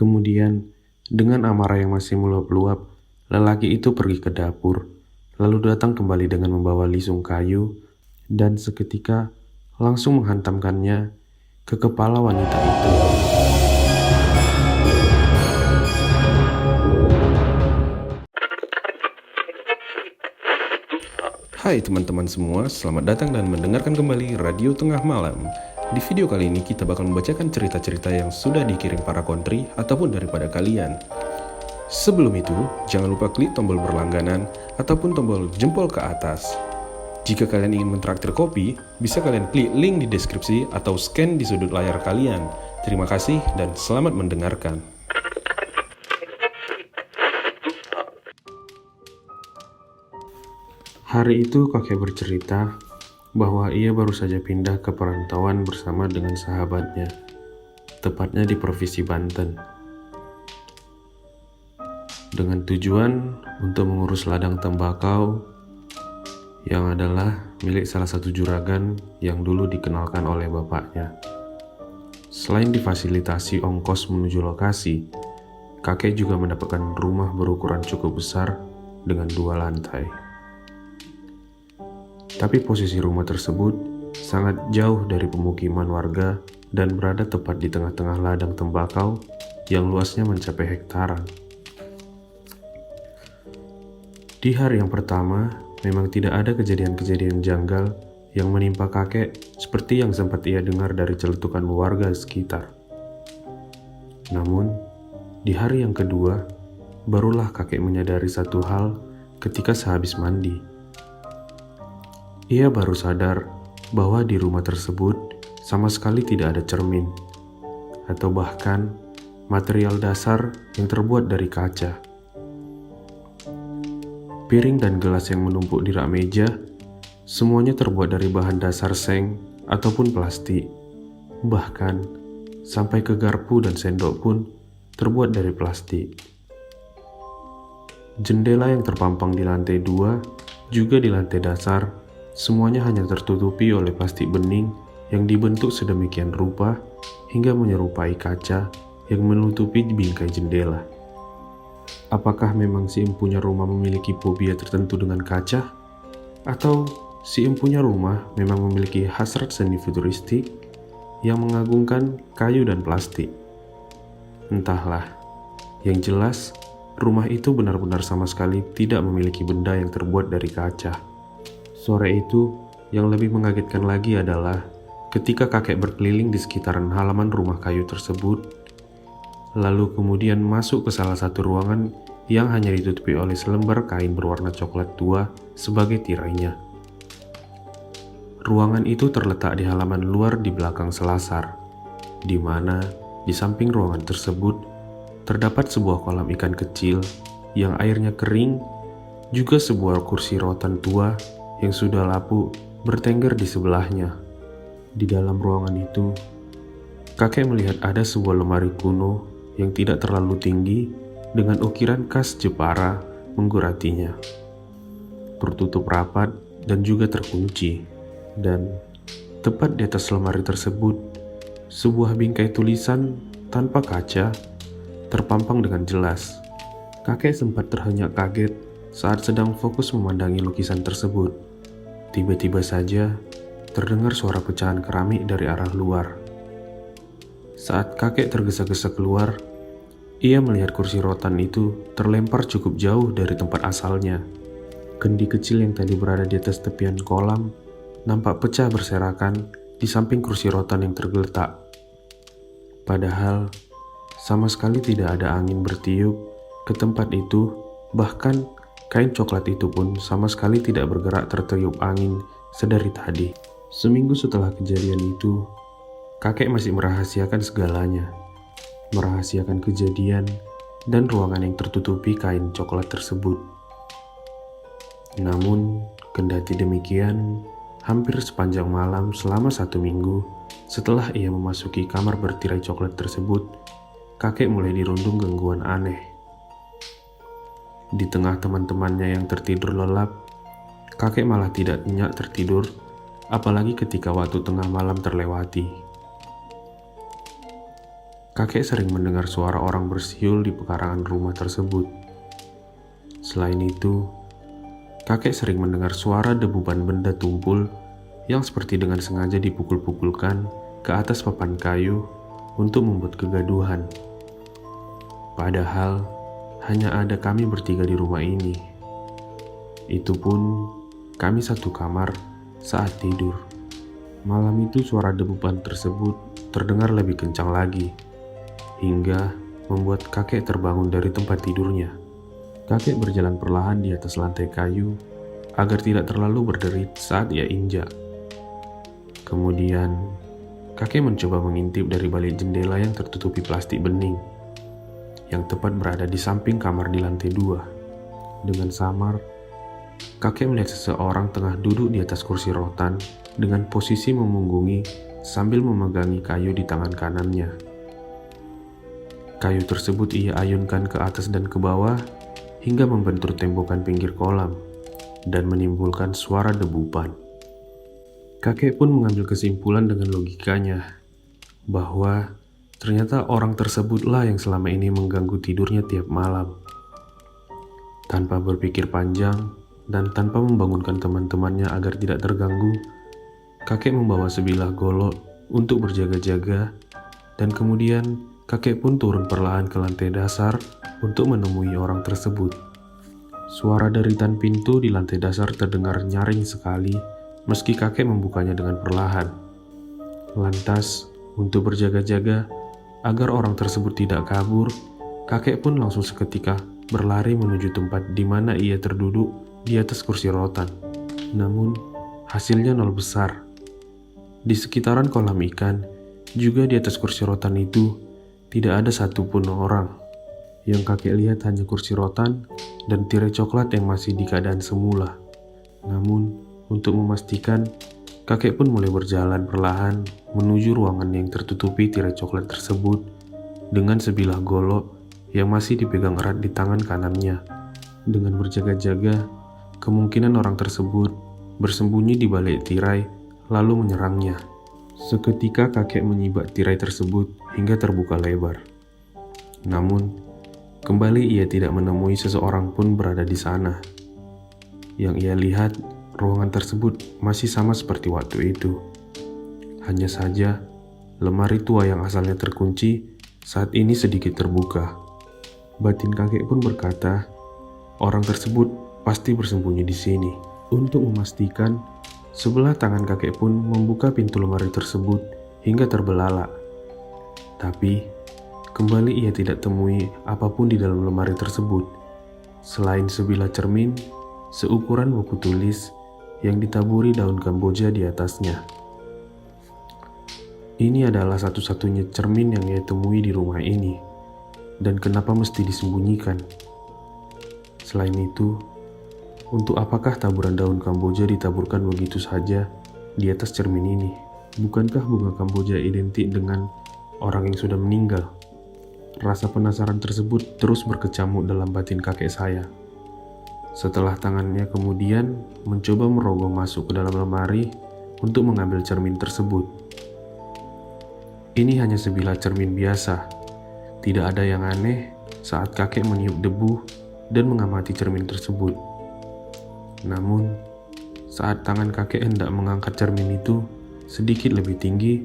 Kemudian, dengan amarah yang masih meluap-luap, lelaki itu pergi ke dapur, lalu datang kembali dengan membawa lisung kayu, dan seketika langsung menghantamkannya ke kepala wanita itu. Hai teman-teman semua, selamat datang dan mendengarkan kembali Radio Tengah Malam. Di video kali ini kita bakal membacakan cerita-cerita yang sudah dikirim para kontri ataupun daripada kalian. Sebelum itu, jangan lupa klik tombol berlangganan ataupun tombol jempol ke atas. Jika kalian ingin mentraktir kopi, bisa kalian klik link di deskripsi atau scan di sudut layar kalian. Terima kasih dan selamat mendengarkan. Hari itu kakek bercerita bahwa ia baru saja pindah ke perantauan bersama dengan sahabatnya, tepatnya di Provinsi Banten, dengan tujuan untuk mengurus ladang tembakau yang adalah milik salah satu juragan yang dulu dikenalkan oleh bapaknya. Selain difasilitasi ongkos menuju lokasi, kakek juga mendapatkan rumah berukuran cukup besar dengan 2 lantai. Tapi posisi rumah tersebut sangat jauh dari pemukiman warga dan berada tepat di tengah-tengah ladang tembakau yang luasnya mencapai hektaran. Di hari yang pertama, memang tidak ada kejadian-kejadian janggal yang menimpa kakek seperti yang sempat ia dengar dari celetukan warga sekitar. Namun, di hari yang kedua, barulah kakek menyadari satu hal ketika sehabis mandi. Ia baru sadar bahwa di rumah tersebut sama sekali tidak ada cermin, atau bahkan material dasar yang terbuat dari kaca. Piring dan gelas yang menumpuk di rak meja, semuanya terbuat dari bahan dasar seng ataupun plastik. Bahkan, sampai ke garpu dan sendok pun terbuat dari plastik. Jendela yang terpampang di lantai 2, juga di lantai dasar, semuanya hanya tertutupi oleh plastik bening yang dibentuk sedemikian rupa hingga menyerupai kaca yang menutupi bingkai jendela. Apakah memang si empunya rumah memiliki fobia tertentu dengan kaca? Atau si empunya rumah memang memiliki hasrat seni futuristik yang mengagungkan kayu dan plastik? Entahlah, yang jelas rumah itu benar-benar sama sekali tidak memiliki benda yang terbuat dari kaca. Sore itu, yang lebih mengagetkan lagi adalah ketika kakek berkeliling di sekitaran halaman rumah kayu tersebut, lalu kemudian masuk ke salah satu ruangan yang hanya ditutupi oleh selembar kain berwarna coklat tua sebagai tirainya. Ruangan itu terletak di halaman luar di belakang selasar, di mana di samping ruangan tersebut terdapat sebuah kolam ikan kecil yang airnya kering, juga sebuah kursi rotan tua yang sudah lapuk bertengger di sebelahnya. Di dalam ruangan itu, kakek melihat ada sebuah lemari kuno yang tidak terlalu tinggi dengan ukiran khas Jepara mengguratinya. Tertutup rapat dan juga terkunci. Dan tepat di atas lemari tersebut, sebuah bingkai tulisan tanpa kaca terpampang dengan jelas. Kakek sempat terhenyak kaget saat sedang fokus memandangi lukisan tersebut. Tiba-tiba saja terdengar suara pecahan keramik dari arah luar. Saat kakek tergesa-gesa keluar, ia melihat kursi rotan itu terlempar cukup jauh dari tempat asalnya. Kendi kecil yang tadi berada di atas tepian kolam nampak pecah berserakan di samping kursi rotan yang tergeletak. Padahal sama sekali tidak ada angin bertiup ke tempat itu, bahkan kain coklat itu pun sama sekali tidak bergerak tertiup angin sedari tadi. Seminggu setelah kejadian itu, kakek masih merahasiakan segalanya. Merahasiakan kejadian dan ruangan yang tertutupi kain coklat tersebut. Namun, kendati demikian, hampir sepanjang malam selama 1 minggu setelah ia memasuki kamar bertirai coklat tersebut, kakek mulai dirundung gangguan aneh. Di tengah teman-temannya yang tertidur lelap, kakek malah tidak nyenyak tertidur, apalagi ketika waktu tengah malam terlewati. kakek sering mendengar suara orang bersiul di pekarangan rumah tersebut. Selain itu, kakek sering mendengar suara debuban benda tumpul yang seperti dengan sengaja dipukul-pukulkan ke atas papan kayu untuk membuat kegaduhan. Padahal, hanya ada kami bertiga di rumah ini. Itu pun, kami satu kamar saat tidur. Malam itu suara debuban tersebut terdengar lebih kencang lagi, hingga membuat kakek terbangun dari tempat tidurnya. Kakek berjalan perlahan di atas lantai kayu agar tidak terlalu berderit saat ia injak. Kemudian, kakek mencoba mengintip dari balik jendela yang tertutupi plastik bening, yang tepat berada di samping kamar di lantai 2. Dengan samar, kakek melihat seseorang tengah duduk di atas kursi rotan dengan posisi memunggungi sambil memegangi kayu di tangan kanannya. Kayu tersebut ia ayunkan ke atas dan ke bawah hingga membentur tembokan pinggir kolam dan menimbulkan suara debuban. Kakek pun mengambil kesimpulan dengan logikanya bahwa ternyata orang tersebutlah yang selama ini mengganggu tidurnya tiap malam. Tanpa berpikir panjang dan tanpa membangunkan teman-temannya agar tidak terganggu, kakek membawa sebilah golok untuk berjaga-jaga, dan kemudian kakek pun turun perlahan ke lantai dasar untuk menemui orang tersebut. Suara deritan pintu di lantai dasar terdengar nyaring sekali meski kakek membukanya dengan perlahan. Lantas, untuk berjaga-jaga agar orang tersebut tidak kabur, kakek pun langsung seketika berlari menuju tempat di mana ia terduduk di atas kursi rotan. Namun, hasilnya nol besar. Di sekitaran kolam ikan, juga di atas kursi rotan itu, tidak ada satupun orang. Yang kakek lihat hanya kursi rotan dan tirai coklat yang masih di keadaan semula. Namun, untuk memastikan, kakek pun mulai berjalan perlahan menuju ruangan yang tertutupi tirai coklat tersebut dengan sebilah golok yang masih dipegang erat di tangan kanannya. Dengan berjaga-jaga, kemungkinan orang tersebut bersembunyi di balik tirai lalu menyerangnya. Seketika kakek menyibak tirai tersebut hingga terbuka lebar. Namun, kembali ia tidak menemui seseorang pun berada di sana. Yang ia lihat, ruangan tersebut masih sama seperti waktu itu. Hanya saja, lemari tua yang asalnya terkunci saat ini sedikit terbuka. Batin kakek pun berkata, orang tersebut pasti bersembunyi di sini. Untuk memastikan, sebelah tangan kakek pun membuka pintu lemari tersebut hingga terbelalak. Tapi, kembali ia tidak temui apapun di dalam lemari tersebut, selain sebilah cermin seukuran buku tulis yang ditaburi daun kamboja di atasnya. Ini adalah satu-satunya cermin yang ia temui di rumah ini, dan kenapa mesti disembunyikan? Selain itu, untuk apakah taburan daun kamboja ditaburkan begitu saja di atas cermin ini? Bukankah bunga kamboja identik dengan orang yang sudah meninggal? Rasa penasaran tersebut terus berkecamuk dalam batin kakek saya. Setelah tangannya kemudian mencoba merogoh masuk ke dalam lemari untuk mengambil cermin tersebut. Ini hanya sebilah cermin biasa. Tidak ada yang aneh saat kakek meniup debu dan mengamati cermin tersebut. Namun, saat tangan kakek hendak mengangkat cermin itu sedikit lebih tinggi,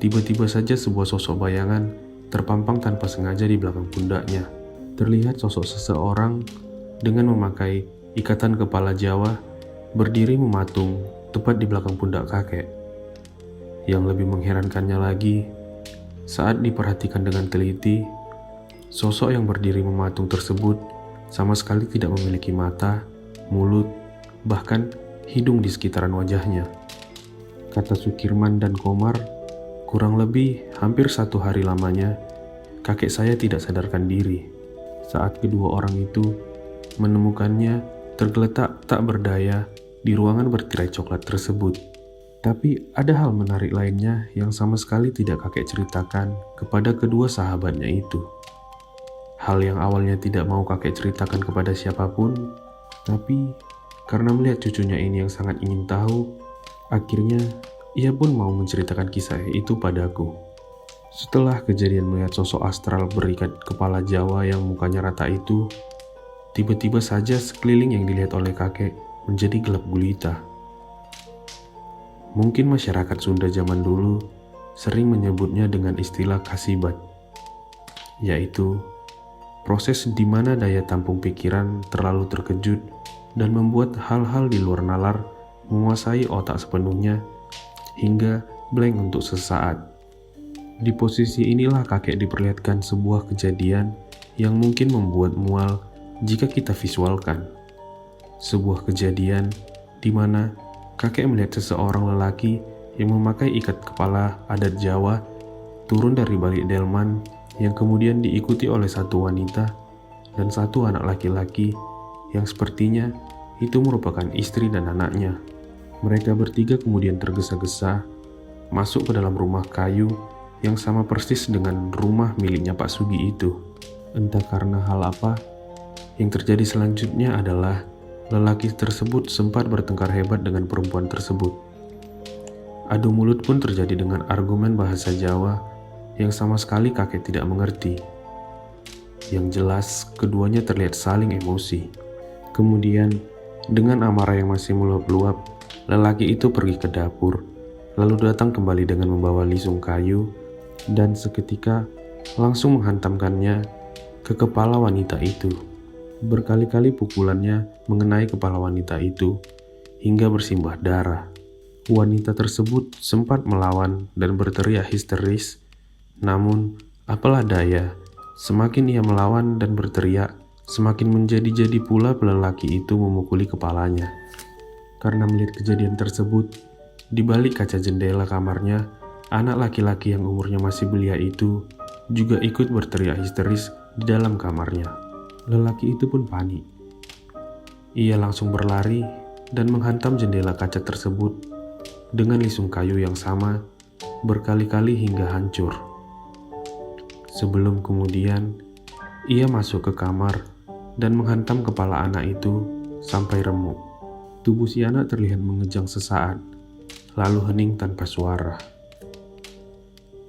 tiba-tiba saja sebuah sosok bayangan terpampang tanpa sengaja di belakang pundaknya. Terlihat sosok seseorang dengan memakai ikatan kepala Jawa berdiri mematung tepat di belakang pundak kakek. Yang lebih mengherankannya lagi, saat diperhatikan dengan teliti, sosok yang berdiri mematung tersebut sama sekali tidak memiliki mata, mulut, bahkan hidung di sekitaran wajahnya. Kata Sukirman dan Komar, kurang lebih hampir 1 hari lamanya, kakek saya tidak sadarkan diri. Saat kedua orang itu menemukannya tergeletak tak berdaya di ruangan bertirai coklat tersebut. Tapi ada hal menarik lainnya yang sama sekali tidak kakek ceritakan kepada kedua sahabatnya itu. Hal yang awalnya tidak mau kakek ceritakan kepada siapapun, tapi karena melihat cucunya ini yang sangat ingin tahu, akhirnya ia pun mau menceritakan kisah itu padaku. Setelah kejadian melihat sosok astral berikat kepala Jawa yang mukanya rata itu, tiba-tiba saja sekeliling yang dilihat oleh kakek menjadi gelap gulita. Mungkin masyarakat Sunda zaman dulu sering menyebutnya dengan istilah kasibat, yaitu proses di mana daya tampung pikiran terlalu terkejut dan membuat hal-hal di luar nalar menguasai otak sepenuhnya hingga blank untuk sesaat. Di posisi inilah kakek diperlihatkan sebuah kejadian yang mungkin membuat mual jika kita visualkan. Sebuah kejadian di mana kakek melihat seseorang lelaki yang memakai ikat kepala adat Jawa turun dari balik delman yang kemudian diikuti oleh satu wanita dan satu anak laki-laki yang sepertinya itu merupakan istri dan anaknya. Mereka bertiga kemudian tergesa-gesa masuk ke dalam rumah kayu yang sama persis dengan rumah miliknya Pak Sugi itu. Entah karena hal apa, yang terjadi selanjutnya adalah lelaki tersebut sempat bertengkar hebat dengan perempuan tersebut. Adu mulut pun terjadi dengan argumen bahasa Jawa yang sama sekali kakek tidak mengerti. Yang jelas, keduanya terlihat saling emosi. Kemudian, dengan amarah yang masih meluap-luap, lelaki itu pergi ke dapur, lalu datang kembali dengan membawa lisung kayu, dan seketika langsung menghantamkannya ke kepala wanita itu. Berkali-kali pukulannya mengenai kepala wanita itu, hingga bersimbah darah. Wanita tersebut sempat melawan dan berteriak histeris. Namun, apalah daya, semakin ia melawan dan berteriak, semakin menjadi-jadi pula lelaki itu memukuli kepalanya. Karena melihat kejadian tersebut, di balik kaca jendela kamarnya, anak laki-laki yang umurnya masih belia itu juga ikut berteriak histeris di dalam kamarnya. Lelaki itu pun panik. Ia langsung berlari dan menghantam jendela kaca tersebut dengan lisung kayu yang sama berkali-kali hingga hancur. Sebelum kemudian, ia masuk ke kamar dan menghantam kepala anak itu sampai remuk. Tubuh si anak terlihat mengejang sesaat, lalu hening tanpa suara.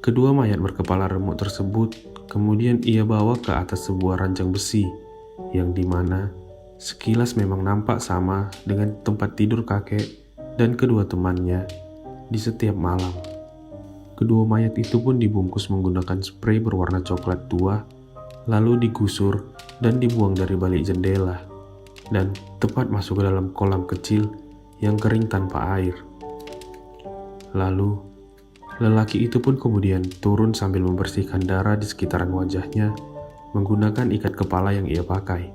Kedua mayat berkepala remuk tersebut kemudian ia bawa ke atas sebuah ranjang besi, yang dimana sekilas memang nampak sama dengan tempat tidur kakek dan kedua temannya di setiap malam. Kedua mayat itu pun dibungkus menggunakan spray berwarna coklat tua, lalu digusur dan dibuang dari balik jendela, dan tepat masuk ke dalam kolam kecil yang kering tanpa air. Lalu, lelaki itu pun kemudian turun sambil membersihkan darah di sekitaran wajahnya menggunakan ikat kepala yang ia pakai.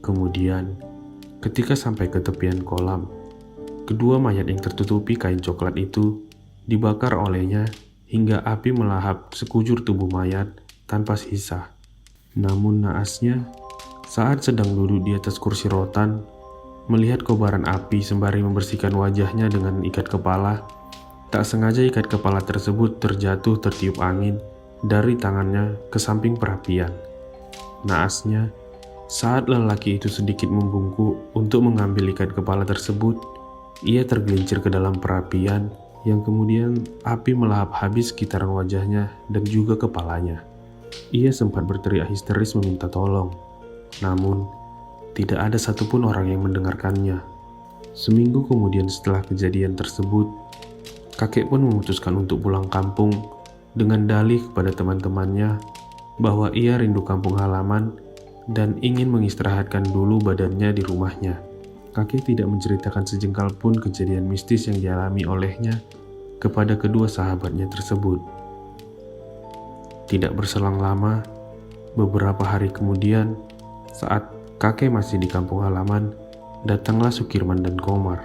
Kemudian, ketika sampai ke tepian kolam, kedua mayat yang tertutupi kain coklat itu dibakar olehnya hingga api melahap sekujur tubuh mayat tanpa sisa. Namun naasnya, saat sedang duduk di atas kursi rotan, melihat kobaran api sembari membersihkan wajahnya dengan ikat kepala, tak sengaja ikat kepala tersebut terjatuh tertiup angin dari tangannya ke samping perapian. Naasnya, saat lelaki itu sedikit membungkuk untuk mengambil ikat kepala tersebut, ia tergelincir ke dalam perapian yang kemudian api melahap habis sekitaran wajahnya dan juga kepalanya. Ia sempat berteriak histeris meminta tolong, namun tidak ada satupun orang yang mendengarkannya. Seminggu kemudian setelah kejadian tersebut, kakek pun memutuskan untuk pulang kampung dengan dalih kepada teman-temannya bahwa ia rindu kampung halaman dan ingin mengistirahatkan dulu badannya di rumahnya. Kakek tidak menceritakan sejengkal pun kejadian mistis yang dialami olehnya kepada kedua sahabatnya tersebut. Tidak berselang lama, beberapa hari kemudian, saat kakek masih di kampung halaman, datanglah Sukirman dan Komar.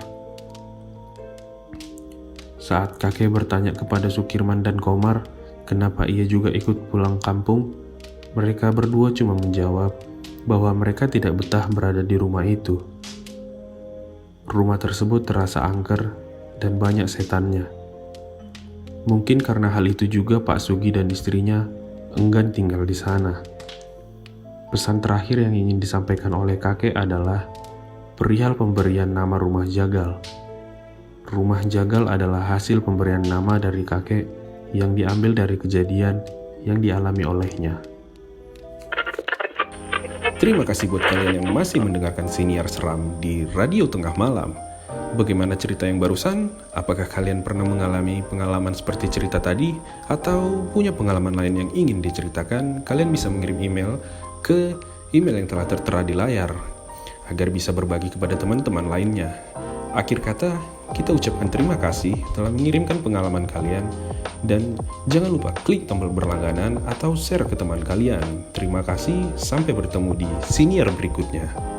Saat kakek bertanya kepada Sukirman dan Komar kenapa ia juga ikut pulang kampung, mereka berdua cuma menjawab bahwa mereka tidak betah berada di rumah itu. Rumah tersebut terasa angker dan banyak setannya. Mungkin karena hal itu juga Pak Sugi dan istrinya enggan tinggal di sana. Pesan terakhir yang ingin disampaikan oleh kakek adalah perihal pemberian nama rumah Jagal. Rumah Jagal adalah hasil pemberian nama dari kakek yang diambil dari kejadian yang dialami olehnya. Terima kasih buat kalian yang masih mendengarkan Siniar Seram di Radio Tengah Malam. Bagaimana cerita yang barusan? Apakah kalian pernah mengalami pengalaman seperti cerita tadi? Atau punya pengalaman lain yang ingin diceritakan? Kalian bisa mengirim email ke email yang telah tertera di layar agar bisa berbagi kepada teman-teman lainnya. Akhir kata, kita ucapkan terima kasih telah mengirimkan pengalaman kalian. Dan jangan lupa klik tombol berlangganan atau share ke teman kalian. Terima kasih, sampai bertemu di siniar berikutnya.